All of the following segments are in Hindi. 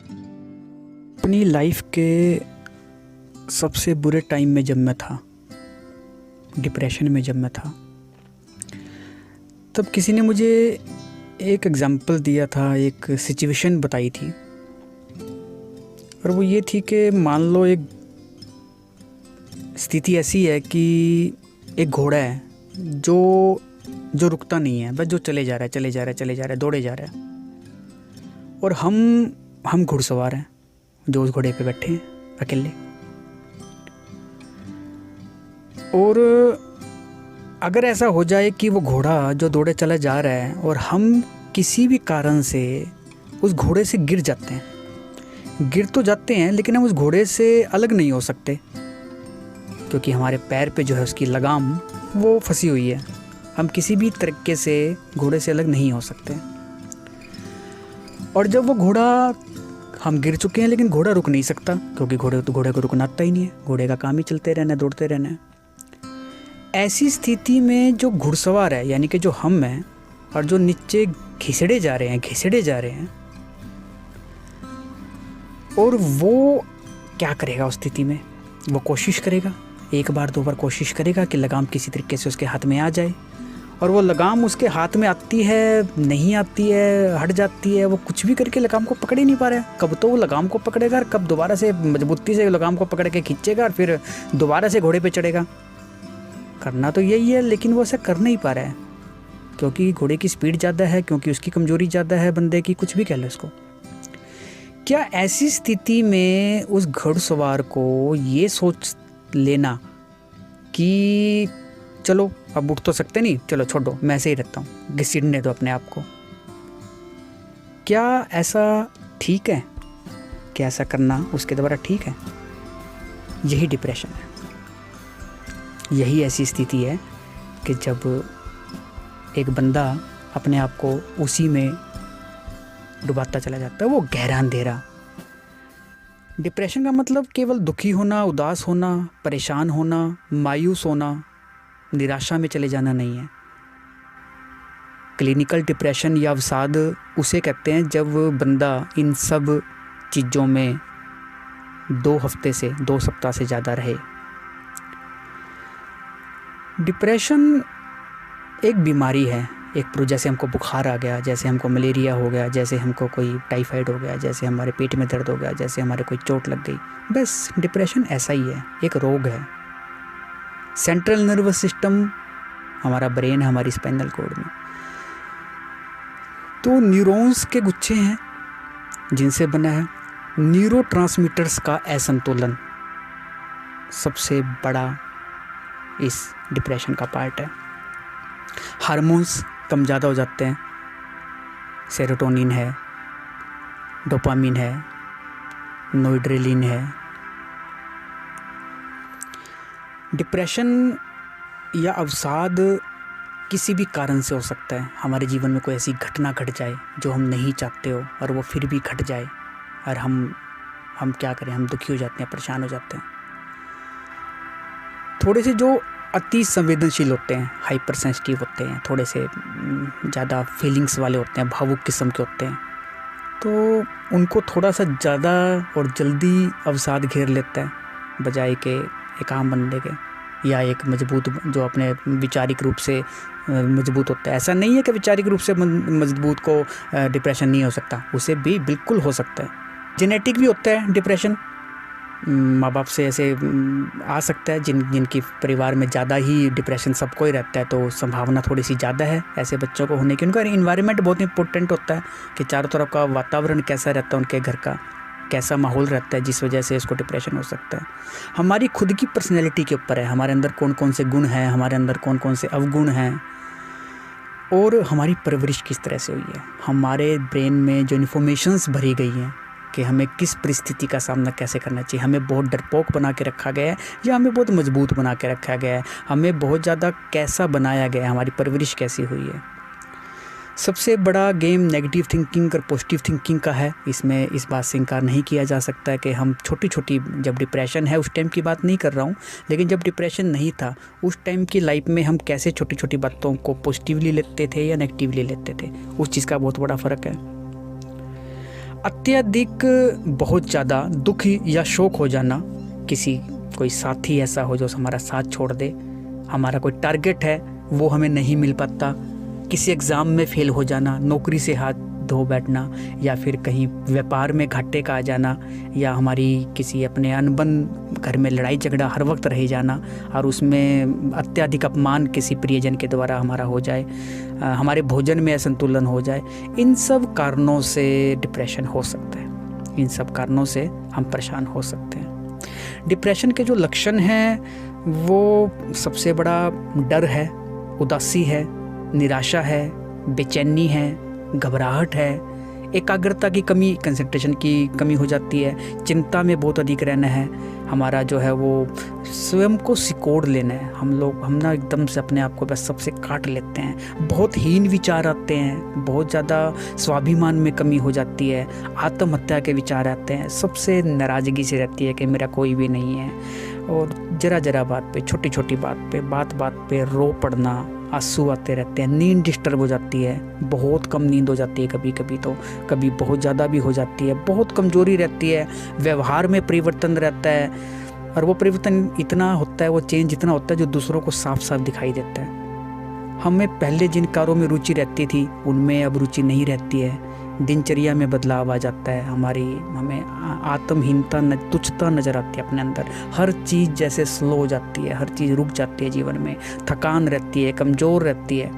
अपनी लाइफ के सबसे बुरे टाइम में जब मैं था, डिप्रेशन में जब मैं था, तब किसी ने मुझे एक एग्ज़ाम्पल दिया था, एक सिचुएशन बताई थी। और वो ये थी कि मान लो एक स्थिति ऐसी है कि एक घोड़ा है जो रुकता नहीं है, बस जो चले जा रहा है, दौड़े जा रहा है। और हम घुड़सवार हैं जो उस घोड़े पे बैठे हैं अकेले। और अगर ऐसा हो जाए कि वो घोड़ा जो दौड़े चला जा रहा है और हम किसी भी कारण से उस घोड़े से गिर जाते हैं, लेकिन हम उस घोड़े से अलग नहीं हो सकते, क्योंकि हमारे पैर पे जो है उसकी लगाम वो फंसी हुई है। हम किसी भी तरीके से घोड़े से अलग नहीं हो सकते। और जब वो घोड़ा, हम गिर चुके हैं लेकिन घोड़ा रुक नहीं सकता, क्योंकि घोड़े को रुकना आता ही नहीं है। घोड़े का काम ही चलते रहना, दौड़ते रहना है। ऐसी स्थिति में जो घुड़सवार है, यानी कि जो हम हैं, और जो नीचे घिसड़े जा रहे हैं, और वो क्या करेगा उस स्थिति में? वो कोशिश करेगा, एक बार दो बार कोशिश करेगा कि लगाम किसी तरीके से उसके हाथ में आ जाए। और वो लगाम उसके हाथ में आती है, नहीं आती है, हट जाती है, वो कुछ भी करके लगाम को पकड़ ही नहीं पा रहा है। कब तो वो लगाम को पकड़ेगा और कब दोबारा से मजबूती से लगाम को पकड़ के खींचेगा और फिर दोबारा से घोड़े पे चढ़ेगा। करना तो यही है, लेकिन वो ऐसा कर नहीं पा रहा है, क्योंकि घोड़े की स्पीड ज़्यादा है, क्योंकि उसकी कमज़ोरी ज़्यादा है बंदे की, कुछ भी कह लो इसको। क्या ऐसी स्थिति में उस घुड़सवार को ये सोच लेना कि चलो अब उठ तो सकते नहीं, चलो छोड़ो, मैं ऐसे ही रहता हूँ, घसीटने दो अपने आप को, क्या ऐसा ठीक है? क्या ऐसा करना उसके द्वारा ठीक है? यही डिप्रेशन है। यही ऐसी स्थिति है कि जब एक बंदा अपने आप को उसी में डुबाता चला जाता है, वो गहरा अंधेरा। डिप्रेशन का मतलब केवल दुखी होना, उदास होना, परेशान होना, मायूस होना, निराशा में चले जाना नहीं है। क्लिनिकल डिप्रेशन या अवसाद उसे कहते हैं जब बंदा इन सब चीज़ों में 2 हफ्ते से 2 सप्ताह से ज़्यादा रहे। डिप्रेशन एक बीमारी है, जैसे हमको बुखार आ गया, जैसे हमको मलेरिया हो गया, जैसे हमको कोई टाइफाइड हो गया, जैसे हमारे पेट में दर्द हो गया, जैसे हमारे कोई चोट लग गई, बस डिप्रेशन ऐसा ही है, एक रोग है। सेंट्रल नर्वस सिस्टम हमारा ब्रेन है, हमारी स्पाइनल कॉर्ड में तो न्यूरॉन्स के गुच्छे हैं जिनसे बना है। न्यूरोट्रांसमीटर्स का असंतुलन सबसे बड़ा इस डिप्रेशन का पार्ट है। हार्मोन्स कम ज़्यादा हो जाते हैं, सेरोटोनिन है, डोपामिन है, नोएड्रेलिन है। डिप्रेशन या अवसाद किसी भी कारण से हो सकता है। हमारे जीवन में कोई ऐसी घटना घट जाए जो हम नहीं चाहते हो और वो फिर भी घट जाए, और हम क्या करें, हम दुखी हो जाते हैं, परेशान हो जाते हैं। थोड़े से जो अति संवेदनशील होते हैं, हाइपर सेंसिटिव होते हैं, थोड़े से ज़्यादा फीलिंग्स वाले होते हैं, भावुक किस्म के होते हैं, तो उनको थोड़ा सा ज़्यादा और जल्दी अवसाद घेर लेता है, बजाय के एक आम बंदे के या एक मजबूत जो अपने वैचारिक रूप से मजबूत होता है। ऐसा नहीं है कि वैचारिक रूप से मजबूत को डिप्रेशन नहीं हो सकता, उसे भी बिल्कुल हो सकता है। जेनेटिक भी होता है डिप्रेशन, माँ बाप से ऐसे आ सकता है। जिनकी परिवार में ज़्यादा ही डिप्रेशन सबको ही रहता है, तो संभावना थोड़ी सी ज़्यादा है ऐसे बच्चों को होने की। उनका इन्वायरमेंट बहुत इंपॉर्टेंट होता है कि चारों तरफ का वातावरण कैसा रहता है, उनके घर का कैसा माहौल रहता है, जिस वजह से इसको डिप्रेशन हो सकता है। हमारी खुद की पर्सनैलिटी के ऊपर है, हमारे अंदर कौन कौन से गुण हैं, हमारे अंदर कौन कौन से अवगुण हैं, और हमारी परवरिश किस तरह से हुई है। हमारे ब्रेन में जो इन्फॉर्मेशंस भरी गई हैं कि हमें किस परिस्थिति का सामना कैसे करना चाहिए। हमें बहुत डरपोक बना के रखा गया है या हमें बहुत मजबूत बना के रखा गया है, हमें बहुत ज़्यादा कैसा बनाया गया है, हमारी परवरिश कैसी हुई है। सबसे बड़ा गेम नेगेटिव थिंकिंग और पॉजिटिव थिंकिंग का है। इसमें इस बात से इनकार नहीं किया जा सकता है कि हम छोटी छोटी, जब डिप्रेशन है उस टाइम की बात नहीं कर रहा हूँ, लेकिन जब डिप्रेशन नहीं था उस टाइम की लाइफ में हम कैसे छोटी छोटी बातों को पॉजिटिवली लेते थे या नेगेटिवली लेते थे, उस चीज़ का बहुत बड़ा फ़र्क है। अत्यधिक बहुत ज़्यादा दुख या शोक हो जाना, कोई साथी ऐसा हो जो हमारा साथ छोड़ दे, हमारा कोई टारगेट है वो हमें नहीं मिल पाता, किसी एग्ज़ाम में फ़ेल हो जाना, नौकरी से हाथ धो बैठना, या फिर कहीं व्यापार में घाटे का आ जाना, या हमारी किसी अपने अनबन घर में लड़ाई झगड़ा हर वक्त रह जाना और उसमें अत्यधिक अपमान किसी प्रियजन के द्वारा हमारा हो जाए, हमारे भोजन में असंतुलन हो जाए, इन सब कारणों से डिप्रेशन हो सकता है, इन सब कारणों से हम परेशान हो सकते हैं। डिप्रेशन के जो लक्षण हैं वो सबसे बड़ा डर है, उदासी है, निराशा है, बेचैनी है, घबराहट है, एकाग्रता की कमी, कंसंट्रेशन की कमी हो जाती है, चिंता में बहुत अधिक रहना है, हमारा जो है वो स्वयं को सिकोड़ लेना है, हम ना एकदम से अपने आप को बस सबसे काट लेते हैं, बहुत हीन विचार आते हैं, बहुत ज़्यादा स्वाभिमान में कमी हो जाती है, आत्महत्या के विचार आते हैं, सबसे नाराज़गी से रहती है कि मेरा कोई भी नहीं है, और जरा जरा बात पे, छोटी छोटी बात पे रो पड़ना, आंसू आते रहते हैं, नींद डिस्टर्ब हो जाती है, बहुत कम नींद हो जाती है कभी कभी, तो कभी बहुत ज़्यादा भी हो जाती है, बहुत कमज़ोरी रहती है, व्यवहार में परिवर्तन रहता है, और वो परिवर्तन इतना होता है, वो चेंज इतना होता है जो दूसरों को साफ साफ दिखाई देता है। हमें पहले जिन कार्यों में रुचि रहती थी उनमें अब रुचि नहीं रहती है, दिनचर्या में बदलाव आ जाता है, हमें आत्महीनता तुच्छता नज़र आती है अपने अंदर, हर चीज़ जैसे स्लो हो जाती है, हर चीज़ रुक जाती है जीवन में, थकान रहती है, कमज़ोर रहती है।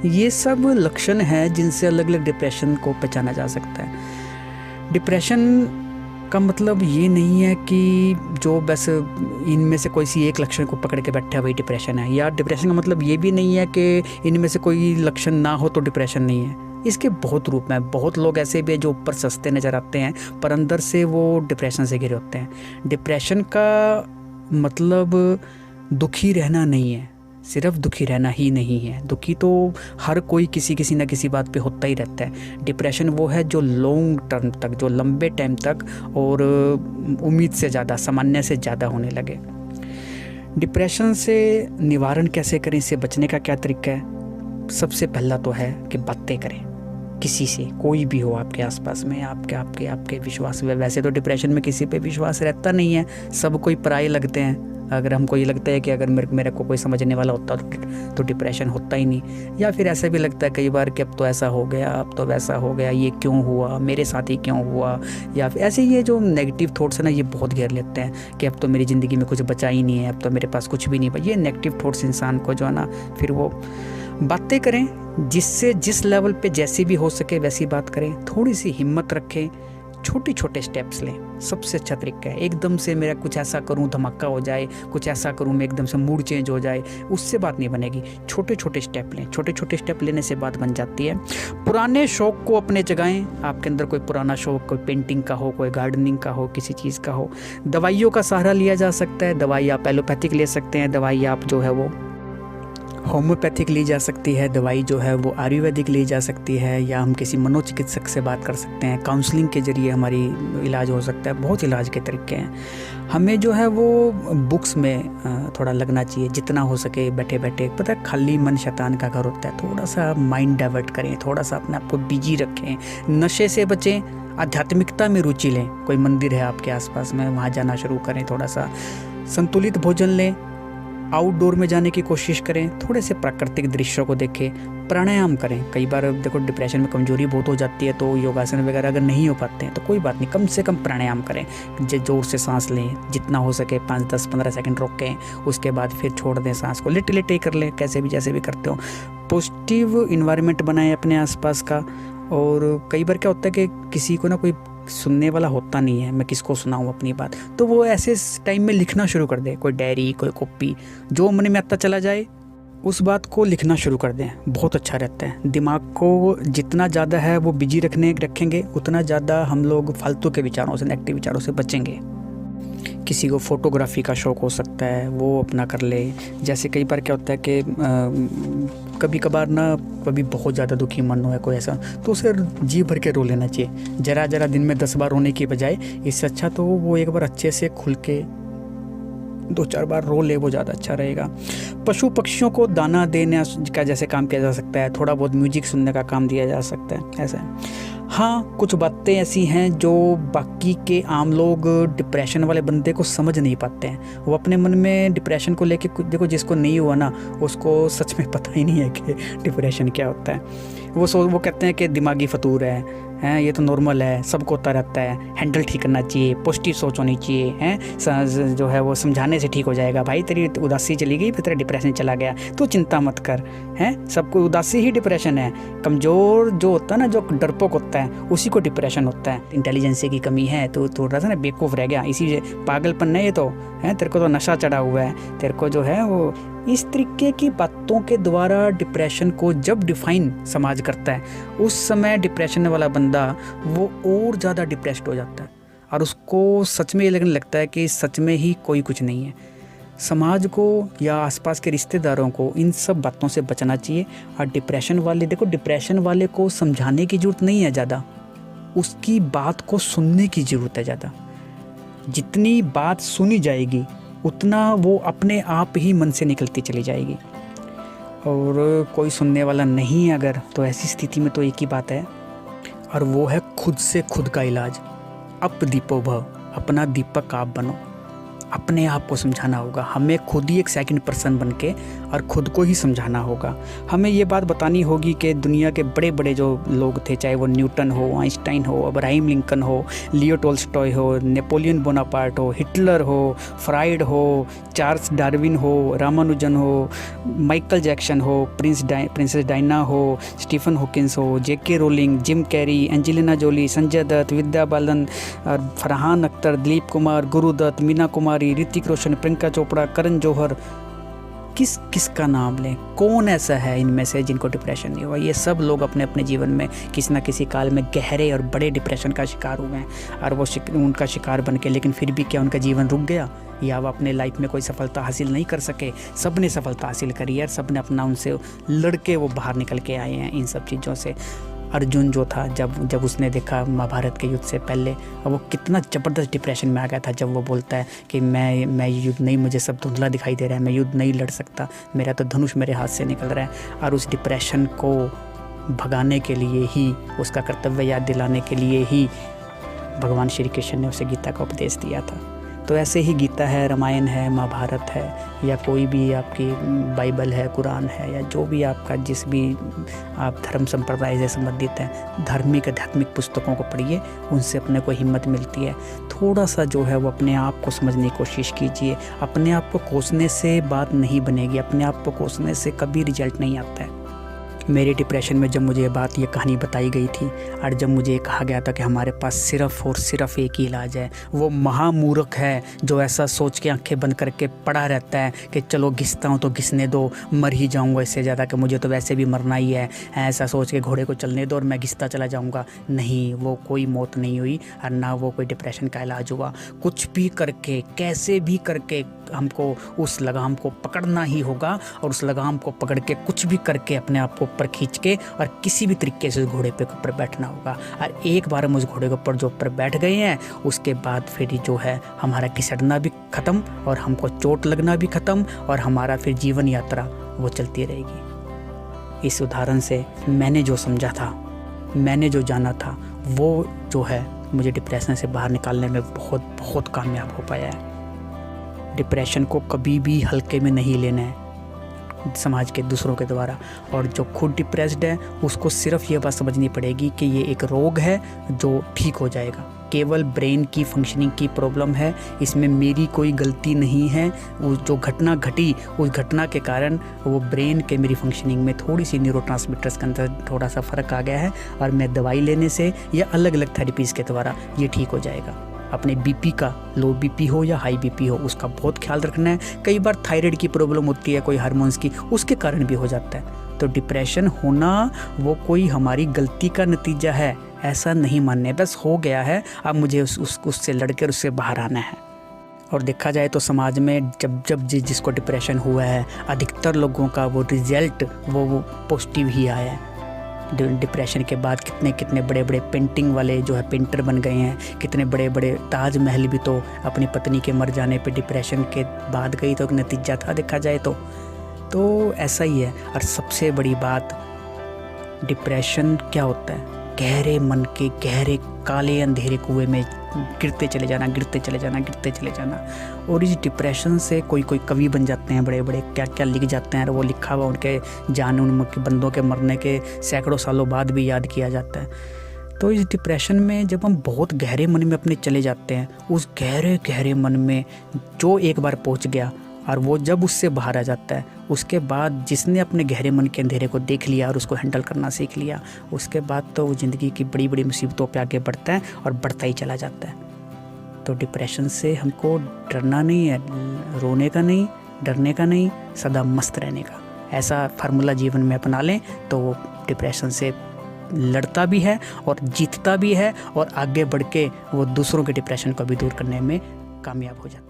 ये सब लक्षण हैं जिनसे अलग अलग डिप्रेशन को पहचाना जा सकता है। डिप्रेशन का मतलब ये नहीं है कि जो बस इनमें से कोई सी एक लक्षण को पकड़ के बैठा है वही डिप्रेशन है, या डिप्रेशन का मतलब ये भी नहीं है कि इनमें से कोई लक्षण ना हो तो डिप्रेशन नहीं है। इसके बहुत रूप हैं, बहुत लोग ऐसे भी हैं जो ऊपर सस्ते नज़र आते हैं पर अंदर से वो डिप्रेशन से घिरे होते हैं। डिप्रेशन का मतलब दुखी रहना नहीं है, सिर्फ दुखी रहना ही नहीं है, दुखी तो हर कोई किसी न किसी बात पे होता ही रहता है। डिप्रेशन वो है जो लॉन्ग टर्म तक, जो लंबे टाइम तक और उम्मीद से ज़्यादा, सामान्य से ज़्यादा होने लगे। डिप्रेशन से निवारण कैसे करें, इससे बचने का क्या तरीका है? सबसे पहला तो है कि बातें करें किसी से, कोई भी हो आपके आसपास में, आपके विश्वास में। वैसे तो डिप्रेशन में किसी पे विश्वास रहता नहीं है, सब कोई पराये लगते हैं। अगर हमको ये लगता है कि अगर मेरे को कोई समझने वाला होता तो डिप्रेशन होता ही नहीं, या फिर ऐसा भी लगता है कई बार कि अब तो ऐसा हो गया, अब तो वैसा हो गया, ये क्यों हुआ, मेरे साथ ही क्यों हुआ, या फिर ऐसे ये जो नेगेटिव थॉट्स है ना, ये बहुत घेर लेते हैं कि अब तो मेरी ज़िंदगी में कुछ बचा ही नहीं है, अब तो मेरे पास कुछ भी नहीं। ये नेगेटिव थॉट्स इंसान को जो है ना, फिर वो बातें करें, जिससे जिस लेवल पे जैसी भी हो सके वैसी बात करें, थोड़ी सी हिम्मत रखें, छोटे छोटे स्टेप्स लें। सबसे अच्छा तरीका है एकदम से मेरा कुछ ऐसा करूं धमाका हो जाए, कुछ ऐसा करूं मैं एकदम से मूड चेंज हो जाए, उससे बात नहीं बनेगी। छोटे छोटे स्टेप लें, छोटे छोटे स्टेप लेने से बात बन जाती है। पुराने शौक को अपने जगाएं। आपके अंदर कोई पुराना शौक, कोई पेंटिंग का हो, कोई गार्डनिंग का हो, किसी चीज़ का हो। दवाइयों का सहारा लिया जा सकता है, दवाई आप एलोपैथिक ले सकते हैं, दवाई आप जो है वो होम्योपैथिक ली जा सकती है, दवाई जो है वो आयुर्वेदिक ली जा सकती है, या हम किसी मनोचिकित्सक से बात कर सकते हैं, काउंसलिंग के जरिए हमारी इलाज हो सकता है। बहुत इलाज के तरीके हैं। हमें जो है वो बुक्स में थोड़ा लगना चाहिए जितना हो सके। बैठे बैठे पता है खाली मन शैतान का घर होता है, थोड़ा सा माइंड डाइवर्ट करें, थोड़ा सा अपने आप को बिजी रखें, नशे से बचें, आध्यात्मिकता में रुचि लें। कोई मंदिर है आपके आसपास में, वहाँ जाना शुरू करें, थोड़ा सा संतुलित भोजन लें, आउटडोर में जाने की कोशिश करें, थोड़े से प्राकृतिक दृश्यों को देखें, प्राणायाम करें। कई बार देखो डिप्रेशन में कमजोरी बहुत हो जाती है, तो योगासन वगैरह अगर नहीं हो पाते हैं तो कोई बात नहीं, कम से कम प्राणायाम करें, जोर से सांस लें, जितना हो सके 5, 10, 15 सेकंड रोकें, उसके बाद फिर छोड़ दें सांस को, लेटे लेटे ही कर लें, कैसे भी जैसे भी करते हो। पॉजिटिव इन्वायरमेंट बनाएं अपने आसपास का। और कई बार क्या होता है कि किसी को ना कोई सुनने वाला होता नहीं है, मैं किसको सुनाऊं अपनी बात, तो वो ऐसे टाइम में लिखना शुरू कर दे, कोई डायरी, कोई कॉपी, जो मन में आता चला जाए उस बात को लिखना शुरू कर दें, बहुत अच्छा रहता है। दिमाग को जितना ज़्यादा है वो बिजी रखेंगे, उतना ज़्यादा हम लोग फालतू के विचारों से, नेगेटिव विचारों से बचेंगे। किसी को फोटोग्राफी का शौक़ हो सकता है, वो अपना कर ले। जैसे कई बार क्या होता है कि कभी कभार ना, कभी बहुत ज़्यादा दुखी मन हो है कोई ऐसा, तो उसे जी भर के रो लेना चाहिए। जरा दिन में 10 बार रोने की बजाय इससे अच्छा तो वो एक बार अच्छे से खुल के 2-4 बार रो ले, वो ज़्यादा अच्छा रहेगा। पशु पक्षियों को दाना देने का जैसे काम किया जा सकता है, थोड़ा बहुत म्यूजिक सुनने का काम दिया जा सकता है, ऐसा है। हाँ, कुछ बातें ऐसी हैं जो बाकी के आम लोग डिप्रेशन वाले बंदे को समझ नहीं पाते हैं। वो अपने मन में डिप्रेशन को लेके देखो, जिसको नहीं हुआ ना उसको सच में पता ही नहीं है कि डिप्रेशन क्या होता है। वो कहते हैं कि दिमागी फतूर है ये तो नॉर्मल है, सबको होता रहता है, हैंडल ठीक करना चाहिए, पॉजिटिव सोच होनी चाहिए हैं, जो है वो समझाने से ठीक हो जाएगा। भाई तेरी उदासी चली गई, फिर तेरा डिप्रेशन चला गया, तू चिंता मत कर। हैं, सबको उदासी ही डिप्रेशन है। कमज़ोर जो होता है ना, जो डरपोक होता है, उसी को डिप्रेशन होता है। इंटेलिजेंस की कमी है, तो थोड़ा सा ना बेवकूफ़ रह गया, इसी पागलपन है ये तो है। तेरे को तो नशा चढ़ा हुआ है, तेरे को जो है वो इस तरीके की बातों के द्वारा डिप्रेशन को जब डिफाइन समाज करता है, उस समय डिप्रेशन वाला बंदा वो और ज़्यादा डिप्रेस्ड हो जाता है और उसको सच में ये लगने लगता है कि सच में ही कोई कुछ नहीं है। समाज को या आसपास के रिश्तेदारों को इन सब बातों से बचना चाहिए। और डिप्रेशन वाले को समझाने की ज़रूरत नहीं है ज़्यादा, उसकी बात को सुनने की ज़रूरत है ज़्यादा। जितनी बात सुनी जाएगी उतना वो अपने आप ही मन से निकलती चली जाएगी। और कोई सुनने वाला नहीं है अगर, तो ऐसी स्थिति में तो एक ही बात है, और वो है खुद से खुद का इलाज। अप दीपो भव, अपना दीपक आप बनो। अपने आप को समझाना होगा, हमें खुद ही एक सेकंड पर्सन बन के और ख़ुद को ही समझाना होगा। हमें ये बात बतानी होगी कि दुनिया के बड़े बड़े जो लोग थे, चाहे वो न्यूटन हो, आइंस्टाइन हो, अब्राहम लिंकन हो, लियो टोल्स्टॉय हो, नेपोलियन बोनापार्ट हो, हिटलर हो, फ्राइड हो, चार्ल्स डार्विन हो, रामानुजन हो, माइकल जैक्सन हो, प्रिंसेस डायना हो, स्टीफन हॉकिंस हो, J K Rowling, Jim Carrey, Angelina Jolie, Sanjay Dutt, Vidya Balan, Farhan Akhtar, Dilip Kumar, Guru Dutt, Meena Kumari, Hrithik Roshan, Priyanka Chopra, Karan Johar, किसका नाम लें? कौन ऐसा है इनमें से जिनको डिप्रेशन नहीं हुआ? ये सब लोग अपने अपने जीवन में किसी न किसी काल में गहरे और बड़े डिप्रेशन का शिकार हुए हैं, और वो उनका शिकार बन के, लेकिन फिर भी क्या उनका जीवन रुक गया या वो अपने लाइफ में कोई सफलता हासिल नहीं कर सके? सब ने सफलता हासिल करी है, सब ने अपना उनसे लड़के वो बाहर निकल के आए हैं इन सब चीज़ों से। अर्जुन जो था, जब उसने देखा महाभारत के युद्ध से पहले, वो कितना ज़बरदस्त डिप्रेशन में आ गया था। जब वो बोलता है कि मैं युद्ध नहीं, मुझे सब धुंधला दिखाई दे रहा है, मैं युद्ध नहीं लड़ सकता, मेरा तो धनुष मेरे हाथ से निकल रहा है। और उस डिप्रेशन को भगाने के लिए ही, उसका कर्तव्य याद दिलाने के लिए ही भगवान श्री कृष्ण ने उसे गीता का उपदेश दिया था। तो ऐसे ही गीता है, रामायण है, महाभारत है, या कोई भी आपकी बाइबल है, कुरान है, या जो भी आपका जिस भी आप धर्म संप्रदाय से संबंधित हैं, धार्मिक आध्यात्मिक पुस्तकों को पढ़िए, उनसे अपने को हिम्मत मिलती है। थोड़ा सा जो है वो अपने आप को समझने की कोशिश कीजिए। अपने आप को कोसने से बात नहीं बनेगी, अपने आप को कोसने से कभी रिजल्ट नहीं आता है। मेरे डिप्रेशन में जब मुझे ये कहानी बताई गई थी, और जब मुझे ये कहा गया था कि हमारे पास सिर्फ़ और सिर्फ एक ही इलाज है, वो महामूर्ख है जो ऐसा सोच के आंखें बंद करके पड़ा रहता है कि चलो घिसता हूँ तो घिसने दो, मर ही जाऊँगा इससे ज़्यादा, कि मुझे तो वैसे भी मरना ही है, ऐसा सोच के घोड़े को चलने दो और मैं घिसता चला जाऊँगा। नहीं, वो कोई मौत नहीं हुई और ना वो कोई डिप्रेशन का इलाज हुआ। कुछ भी करके, कैसे भी करके हमको उस लगाम को पकड़ना ही होगा, और उस लगाम को पकड़ के कुछ भी करके अपने आप को ऊपर खींच के और किसी भी तरीके से उस घोड़े पे ऊपर बैठना होगा। और एक बार हम उस घोड़े के ऊपर जो ऊपर बैठ गए हैं, उसके बाद फिर जो है हमारा घिसटना भी ख़त्म और हमको चोट लगना भी ख़त्म, और हमारा फिर जीवन यात्रा वो चलती रहेगी। इस उदाहरण से मैंने जो समझा था, मैंने जो जाना था, वो जो है मुझे डिप्रेशन से बाहर निकालने में बहुत बहुत कामयाब हो पाया है। डिप्रेशन को कभी भी हल्के में नहीं लेना है समाज के दूसरों के द्वारा, और जो खुद डिप्रेस्ड है उसको सिर्फ ये बात समझनी पड़ेगी कि ये एक रोग है जो ठीक हो जाएगा। केवल ब्रेन की फंक्शनिंग की प्रॉब्लम है, इसमें मेरी कोई गलती नहीं है। वो जो घटना घटी, उस घटना के कारण वो ब्रेन के मेरी फंक्शनिंग में थोड़ी सी न्यूरोट्रांसमीटर्स के अंदर थोड़ा सा फ़र्क आ गया है, और मैं दवाई लेने से या अलग अलग थेरेपीज़ के द्वारा ये ठीक हो जाएगा। अपने बीपी का, लो बीपी हो या हाई बीपी हो, उसका बहुत ख्याल रखना है। कई बार थायराइड की प्रॉब्लम होती है, कोई हार्मोन्स की, उसके कारण भी हो जाता है। तो डिप्रेशन होना वो कोई हमारी गलती का नतीजा है, ऐसा नहीं मानने, बस हो गया है, अब मुझे उससे लड़कर उससे बाहर आना है। और देखा जाए तो समाज में जब जिसको डिप्रेशन हुआ है, अधिकतर लोगों का वो रिजल्ट वो पॉजिटिव ही आया है। डिप्रेशन के बाद कितने बड़े बड़े पेंटिंग वाले जो है पेंटर बन गए हैं, कितने बड़े बड़े ताजमहल भी तो अपनी पत्नी के मर जाने पे डिप्रेशन के बाद गई, तो एक नतीजा था देखा जाए तो ऐसा ही है। और सबसे बड़ी बात, डिप्रेशन क्या होता है? गहरे मन के गहरे काले अंधेरे कुएं में गिरते चले जाना, गिरते चले जाना, गिरते चले जाना। और इस डिप्रेशन से कोई कोई कवि बन जाते हैं, बड़े बड़े क्या क्या लिख जाते हैं, और वो लिखा हुआ उनके जान उनके बंदों के मरने के सैकड़ों सालों बाद भी याद किया जाता है। तो इस डिप्रेशन में जब हम बहुत गहरे मन में अपने चले जाते हैं, उस गहरे गहरे मन में जो एक बार पहुंच गया और वो जब उससे बाहर आ जाता है, उसके बाद जिसने अपने गहरे मन के अंधेरे को देख लिया और उसको हैंडल करना सीख लिया, उसके बाद तो वो ज़िंदगी की बड़ी बड़ी मुसीबतों पे आगे बढ़ता है और बढ़ता ही चला जाता है। तो डिप्रेशन से हमको डरना नहीं है, रोने का नहीं, डरने का नहीं, सदा मस्त रहने का। ऐसा फार्मूला जीवन में अपना लें तो वो डिप्रेशन से लड़ता भी है और जीतता भी है, और आगे बढ़ के वो दूसरों के डिप्रेशन को भी दूर करने में कामयाब हो जाता है।